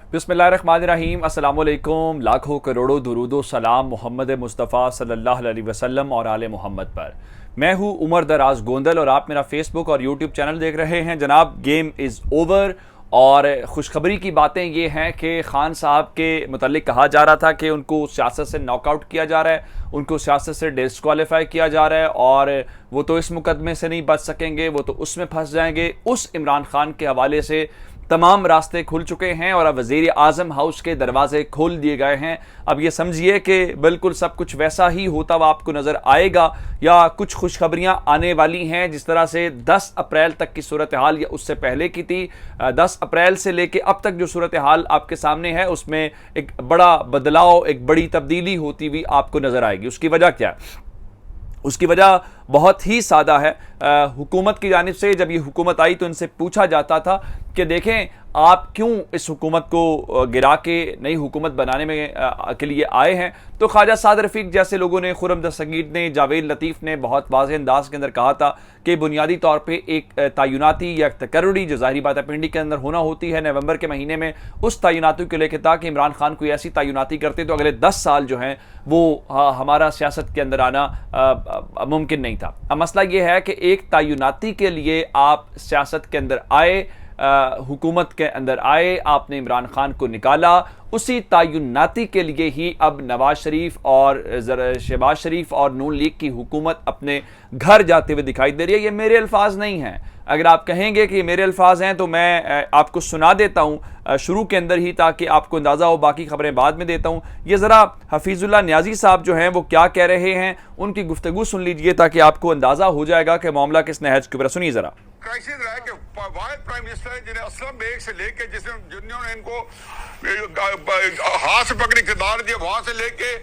बिस्मिल्लाहिर्रहमानिर्रहीम, अस्सलामुअलैकुम। लाखों करोड़ों दुरूदो सलाम मोहम्मद मुस्तफ़ा सल्लल्लाहु अलैहि वसल्लम और आले मोहम्मद पर। मैं हूँ उमर दराज गोंदल और आप मेरा फेसबुक और यूट्यूब चैनल देख रहे हैं। जनाब, गेम इज़ ओवर और खुशखबरी की बातें ये हैं कि खान साहब के मुतालिक कहा जा रहा था कि उनको सियासत से नॉकआउट किया जा रहा है, उनको सियासत से डिस्क्वालीफाई किया जा रहा है और वो तो इस मुकदमे से नहीं बच सकेंगे, वो तो उसमें फंस जाएंगे। उस इमरान खान के हवाले से तमाम रास्ते खुल चुके हैं और अब वज़ीर आज़म हाउस के दरवाजे खोल दिए गए हैं। अब ये समझिए कि बिल्कुल सब कुछ वैसा ही होता हुआ आपको नज़र आएगा या कुछ खुशखबरियां आने वाली हैं जिस तरह से 10 अप्रैल तक की सूरत हाल या उससे पहले की थी। 10 अप्रैल से लेके अब तक जो सूरत हाल आपके सामने है उसमें एक बड़ा बदलाव, एक बड़ी तब्दीली होती हुई आपको नज़र आएगी। उसकी वजह क्या है? उसकी वजह बहुत ही सादा है। हुकूमत की जानिब से जब ये हुकूमत आई तो इनसे पूछा जाता था कि देखें आप क्यों इस हुकूमत को गिरा के नई हुकूमत बनाने में के लिए आए हैं। तो ख्वाजा साद रफ़ीक जैसे लोगों ने, खुर्रम दस्तगीर ने, जावेद लतीफ़ ने बहुत वाज़ेह अंदाज के अंदर कहा था कि बुनियादी तौर पे एक तयनाती या तकर्री जो ज़ाहिरी बात है पिंडी के अंदर होना होती है नवंबर के महीने में, उस तयनाती को लेकर था कि इमरान खान कोई ऐसी तयनाती करते तो अगले 10 साल जो हैं वो हमारा सियासत के अंदर आना मुमकिन नहीं था। अब मसला ये है कि एक तयनाती के लिए आप सियासत के अंदर आए, हुकूमत के अंदर आए, आपने इमरान खान को निकाला, उसी तयनाती के लिए ही अब नवाज शरीफ और शहबाज शरीफ और नून लीग की हुकूमत अपने घर जाते हुए दिखाई दे रही है। ये मेरे अल्फाज नहीं हैं। अगर आप कहेंगे कि मेरे अल्फाज हैं तो मैं आपको सुना देता हूँ शुरू के अंदर ही, ताकि आपको अंदाज़ा हो, बाकी खबरें बाद में देता हूँ। ये ज़रा हफीजुल्लाह न्याजी साहब जो हैं वो क्या कह रहे हैं, उनकी गुफ्तगू सुन लीजिए ताकि आपको अंदाज़ा हो जाएगा कि मामला किस नहज के ऊपर। सुनिए ज़रा। क्राइसिस रहा है कि वाहिद प्राइम मिनिस्टर है जिन्हें असलम बेग से लेके जिन्होंने इनको हाथ से पकड़ इक़्तिदार दिया, वहां से लेके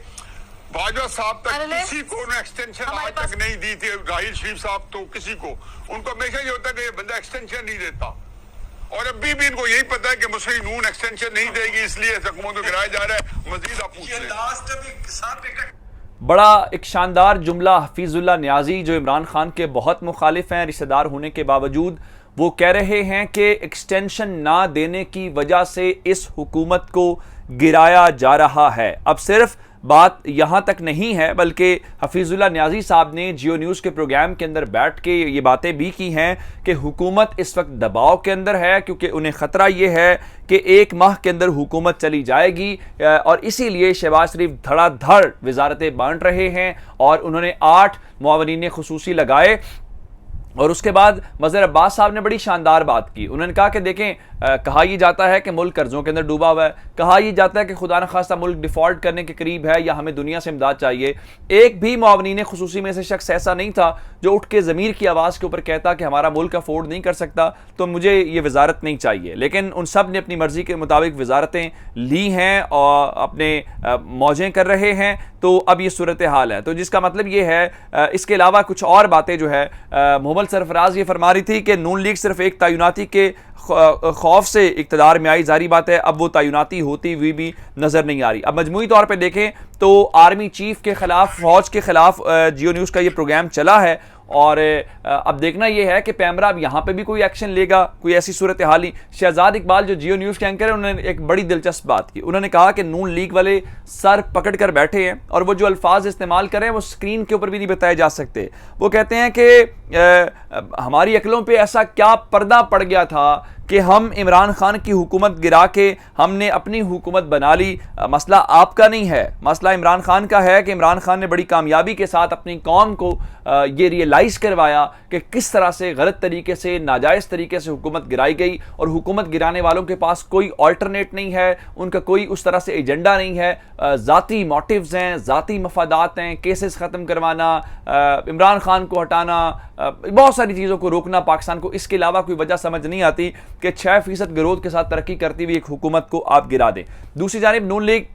बाजवा साहब तक किसी को एक्सटेंशन आज तक नहीं दी थी। राहिल शरीफ साहब तो किसी को, उनको हमेशा ये होता है कि ये बंदा एक्सटेंशन नहीं देता और अभी भी इनको यही पता है कि मुस्लिम नून एक्सटेंशन नहीं देगी, इसलिए हुकूमत को गिराया जा रहा है। मजीद आप पूछ बड़ा एक शानदार जुमला हफीजुल्लाह न्याजी जो इमरान खान के बहुत मुखालिफ हैं, रिश्तेदार होने के बावजूद वो कह रहे हैं कि एक्सटेंशन ना देने की वजह से इस हुकूमत को गिराया जा रहा है। अब सिर्फ बात यहाँ तक नहीं है बल्कि हफीजुल्लाह न्याजी साहब ने जियो न्यूज़ के प्रोग्राम के अंदर बैठ के ये बातें भी की हैं कि हुकूमत इस वक्त दबाव के अंदर है क्योंकि उन्हें ख़तरा ये है कि 1 माह के अंदर हुकूमत चली जाएगी और इसीलिए शहबाज शरीफ धड़ाधड़ वजारतें बांट रहे हैं और उन्होंने 8 मुआवनीन खुसूसी लगाए। और उसके बाद मज़हर अब्बास साहब ने बड़ी शानदार बात की। उन्होंने कहा कि देखें, कहा यह जाता है कि मुल्क कर्जों के अंदर डूबा हुआ है, कहा यह जाता है कि खुदा न खास्ता मुल्क डिफ़ॉल्ट करने के करीब है या हमें दुनिया से इमदाद चाहिए। एक भी मुआवनीन खुसूसी में से शख्स ऐसा नहीं था जो उठ के ज़मीर की आवाज़ के ऊपर कहता कि हमारा मुल्क अफोर्ड नहीं कर सकता तो मुझे ये वजारत नहीं चाहिए। लेकिन उन सब ने अपनी मर्जी के मुताबिक वजारतें ली हैं और अपने मौजें कर रहे हैं। तो अब ये सूरत हाल है, तो जिसका मतलब ये है इसके अलावा कुछ और बातें जो है मोहम्मद सरफराज ये फरमा रही थी कि नून लीग सिर्फ एक तयनाती के खौफ से इक़्तिदार में आई। जारी बात है अब वो तयनाती होती हुई भी नज़र नहीं आ रही। अब मजमूई तौर पे देखें तो आर्मी चीफ के खिलाफ, फौज के खिलाफ जियो न्यूज़ का ये प्रोग्राम चला है और अब देखना यह है कि पैमरा अब यहाँ पे भी कोई एक्शन लेगा, कोई ऐसी सूरत हाल ही। शहजाद इकबाल जो जियो न्यूज़ के एंकर है उन्होंने एक बड़ी दिलचस्प बात की। उन्होंने कहा कि नून लीग वाले सर पकड़ कर बैठे हैं और वो जो अल्फाज इस्तेमाल करें वो स्क्रीन के ऊपर भी नहीं बताए जा सकते। वो कहते हैं कि हमारी अकलों पे ऐसा क्या पर्दा पड़ गया था कि हम इमरान खान की हुकूमत गिरा के हमने अपनी हुकूमत बना ली। मसला आपका नहीं है, मसला इमरान खान का है कि इमरान खान ने बड़ी कामयाबी के साथ अपनी कौम को ये रियलाइज़ करवाया कि किस तरह से गलत तरीके से, नाजायज़ तरीके से हुकूमत गिराई गई और हुकूमत गिराने वालों के पास कोई ऑल्टरनेट नहीं है, उनका कोई उस तरह से एजेंडा नहीं है। ज़ाती मोटिव्स हैं, ज़ाती मफादात हैं, केसेस ख़त्म करवाना, इमरान खान को हटाना, बहुत सारी चीज़ों को रोकना पाकिस्तान को। इसके अलावा कोई वजह समझ नहीं आती कि 6% ग्रोथ के साथ तरक्की करती हुई एक हुकूमत को आप गिरा दें। दूसरी जानिब नून लीग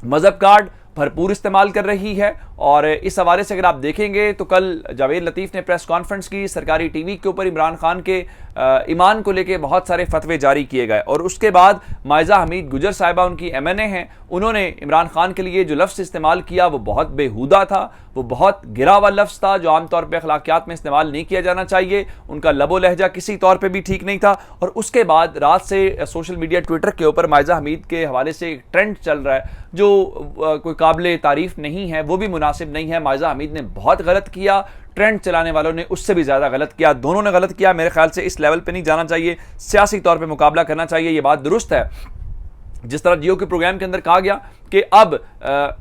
मजहब कार्ड भरपूर इस्तेमाल कर रही है और इस हवाले से अगर आप देखेंगे तो कल जावेद लतीफ़ ने प्रेस कॉन्फ्रेंस की सरकारी टीवी के ऊपर इमरान खान के ईमान को लेके बहुत सारे फतवे जारी किए गए। और उसके बाद मायजा हमीद गुजर साहिबा, उनकी MNA हैं, उन्होंने इमरान खान के लिए जो लफ्ज़ इस्तेमाल किया वो बहुत बेहुदा था, वो बहुत गिरा हुआ लफ्ज़ था जो आमतौर पर अखलाकियात में इस्तेमाल नहीं किया जाना चाहिए। उनका लबो लहजा किसी तौर पर भी ठीक नहीं था। और उसके बाद रात से सोशल मीडिया ट्विटर के ऊपर मायजा हमीद के हवाले से एक ट्रेंड चल रहा है जो कोई काबिल तारीफ नहीं है, वो भी मुनासिब नहीं है। मायजा हमीद ने बहुत गलत किया, ट्रेंड चलाने वालों ने उससे भी ज़्यादा गलत किया, दोनों ने गलत किया। मेरे ख्याल से इस लेवल पे नहीं जाना चाहिए, सियासी तौर पे मुकाबला करना चाहिए, ये बात दुरुस्त है। जिस तरह जियो के प्रोग्राम के अंदर कहा गया कि अब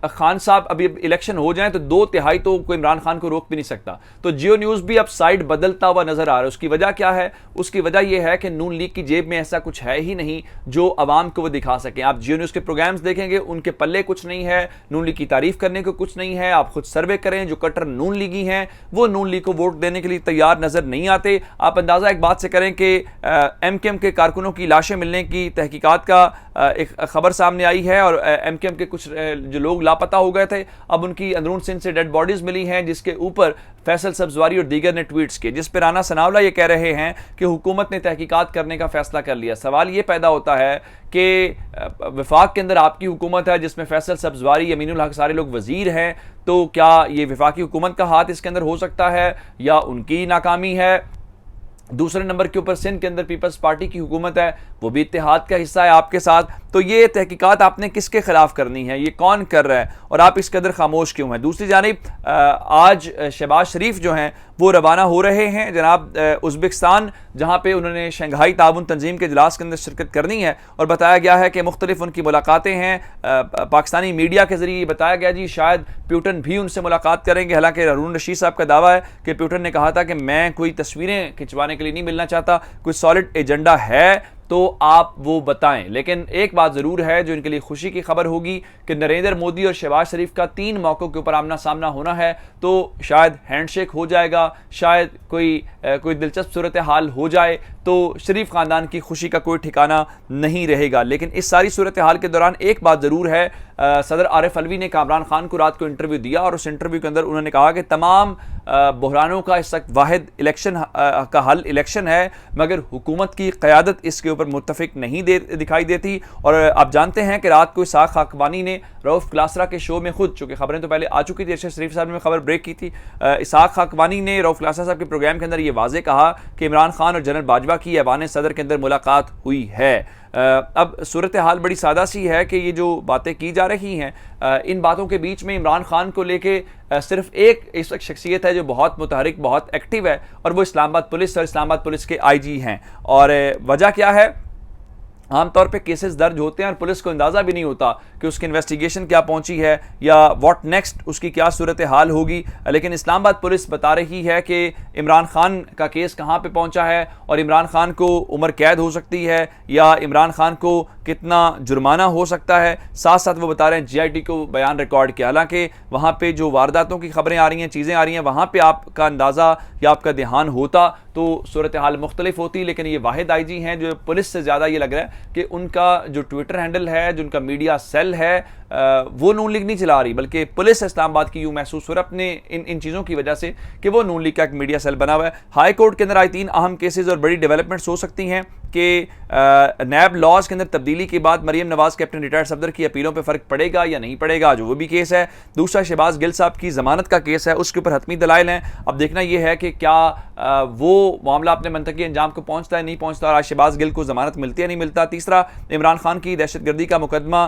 खान साहब अभी इलेक्शन हो जाए तो 2/3 तो कोई इमरान खान को रोक भी नहीं सकता, तो जियो न्यूज़ भी अब साइड बदलता हुआ नजर आ रहा है। उसकी वजह क्या है? उसकी वजह यह है कि नून लीग की जेब में ऐसा कुछ है ही नहीं जो अवाम को वो दिखा सकें। आप जियो न्यूज़ के प्रोग्राम्स देखेंगे, उनके पल्ले कुछ नहीं है, नून लीग की तारीफ करने को कुछ नहीं है। आप खुद सर्वे करें, जो कट्टर नून लीगी हैं वो नून लीग को वोट देने के लिए तैयार नजर नहीं आते। आप अंदाजा एक बात से करें कि MKM के कारकुनों की लाशें मिलने की तहकीकात का एक खबर सामने आई है और MKM के कुछ जो लोग लापता हो गए थे, अब उनकी अंदरून सिंध से डेड बॉडीज मिली हैं, जिसके ऊपर फैसल सब्जवारी और दीगर ने ट्वीट्स किए, जिस पर राना सनावला ये कह रहे हैं कि हुकूमत ने तहकीकात करने का फैसला कर लिया। सवाल ये पैदा होता है कि वफाक के अंदर आपकी हुकूमत है जिसमें फैसल सब्जवारी, यमीनुल हक सारे लोग वजीर हैं, तो क्या ये वफाकी हुकूमत का हाथ इसके अंदर हो सकता है या उनकी नाकामी है? दूसरे नंबर के ऊपर सिंध के अंदर पीपल्स पार्टी की हुकूमत है, वो भी इत्तेहाद का हिस्सा है आपके साथ। तो ये तहकीकात आपने किसके खिलाफ करनी है, ये कौन कर रहा है और आप इस कदर खामोश क्यों हैं? दूसरी जानिब आज शहबाज शरीफ जो हैं वो रवाना हो रहे हैं जनाब उज़्बेकिस्तान, जहाँ पे उन्होंने शंघाई ताउन तंजीम के इजलास के अंदर शिरकत करनी है और बताया गया है कि मुख्तलिफ उनकी मुलाकातें हैं। पाकिस्तानी मीडिया के जरिए बताया गया जी शायद प्यूटन भी उनसे मुलाकात करेंगे। हालांकि हारून रशीद साहब का दावा है कि प्यूटन ने कहा था कि मैं कोई तस्वीरें खिंचवाने के लिए नहीं मिलना चाहता, कोई सॉलिड एजेंडा है तो आप वो बताएं। लेकिन एक बात जरूर है जो इनके लिए खुशी की खबर होगी कि नरेंद्र मोदी और शहबाज शरीफ का 3 मौकों के ऊपर आमना सामना होना है, तो शायद हैंडशेक हो जाएगा, शायद कोई दिलचस्प सूरत हाल हो जाए, तो शरीफ खानदान की खुशी का कोई ठिकाना नहीं रहेगा। लेकिन इस सारी सूरत हाल के दौरान एक बात जरूर है, सदर आरिफ अलवी ने कामरान खान को रात को इंटरव्यू दिया और उस इंटरव्यू के अंदर उन्होंने कहा कि तमाम बहरानों का इस वक्त वाहिद इलेक्शन का हल इलेक्शन है, मगर हुकूमत की क़यादत इसके ऊपर मुत्तफिक नहीं दिखाई देती। और आप जानते हैं कि रात को इसाक खाकवानी ने रऊफ क्लासरा के शो में खुद, चूँकि खबरें तो पहले आ चुकी थी, अरशद शरीफ साहब ने खबर ब्रेक की थी, इसाक खाकवानी ने रऊफ क्लासरा साहब के प्रोग्राम के अंदर ये वाज़े कहा कि इमरान खान और जनरल बाजवा की ऐवान सदर के अंदर मुलाकात हुई है। अब सूरत हाल बड़ी सादा सी है कि ये जो बातें की जा रही हैं, इन बातों के बीच में इमरान खान को लेके सिर्फ एक इस वक्त शख्सियत है जो बहुत मुतहरिक, बहुत एक्टिव है, और वो इस्लामाबाद पुलिस और इस्लामाबाद पुलिस के IG हैं। और वजह क्या है? आमतौर पे केसेस दर्ज होते हैं और पुलिस को अंदाज़ा भी नहीं होता कि उसकी इन्वेस्टिगेशन क्या पहुंची है या व्हाट नेक्स्ट, उसकी क्या सूरत हाल होगी। लेकिन इस्लामाबाद पुलिस बता रही है कि इमरान खान का केस कहां पे पहुंचा है और इमरान खान को उम्र कैद हो सकती है या इमरान खान को कितना जुर्माना हो सकता है। साथ साथ वो बता रहे हैं GIT को बयान रिकॉर्ड किया। हालांकि वहाँ पे जो वारदातों की खबरें आ रही हैं, चीज़ें आ रही हैं, वहाँ पे आपका अंदाज़ा या आपका ध्यान होता तो सूरत हाल मुख्तलिफ होती। लेकिन ये वाहिद IG हैं जो पुलिस से ज़्यादा ये लग रहा है कि उनका जो ट्विटर हैंडल है, जो उनका मीडिया सेल है, वो नून लीग नहीं चला रही, बल्कि पुलिस इस्लामाबाद की यूँ महसूस हो रहा है अपने इन चीज़ों की वजह से कि वो नून लीग का एक मीडिया सेल बना हुआ है। हाई कोर्ट के अंदर आज 3 अहम केसेस और बड़ी डेवलपमेंट्स हो सकती हैं कि नैब लॉज के अंदर तब्दीली के बाद मरीम नवाज कैप्टन रिटायर्ड सफदर की अपीलों पे फ़र्क पड़ेगा या नहीं पड़ेगा, जो वो भी केस है। दूसरा शहबाज गिल साहब की ज़मानत का केस है, उसके ऊपर हतमी दलाइल हैं। अब देखना यह है कि क्या वो मामला अपने मंतकी अंजाम को पहुँचता है नहीं पहुँचता, और आज शहबाज गिल को ज़मानत मिलती है नहीं मिलता। तीसरा इमरान खान की दहशतगर्दी का मुकदमा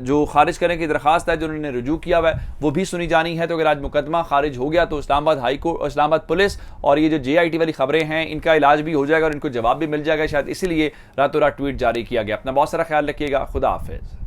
जो खारिज करने की दरख्वास्त है जो उन्होंने रुजू किया हुआ है वो भी सुनी जानी है। तो अगर आज मुकदमा खारिज हो गया तो Islamabad high court, Islamabad police और ये जो JIT वाली खबरें हैं इनका इलाज भी हो जाएगा और इनको जवाब भी मिल जाएगा। शायद इसीलिए रातों रात ट्वीट जारी किया गया। अपना बहुत सारा ख्याल रखिएगा। खुदा हाफिज़।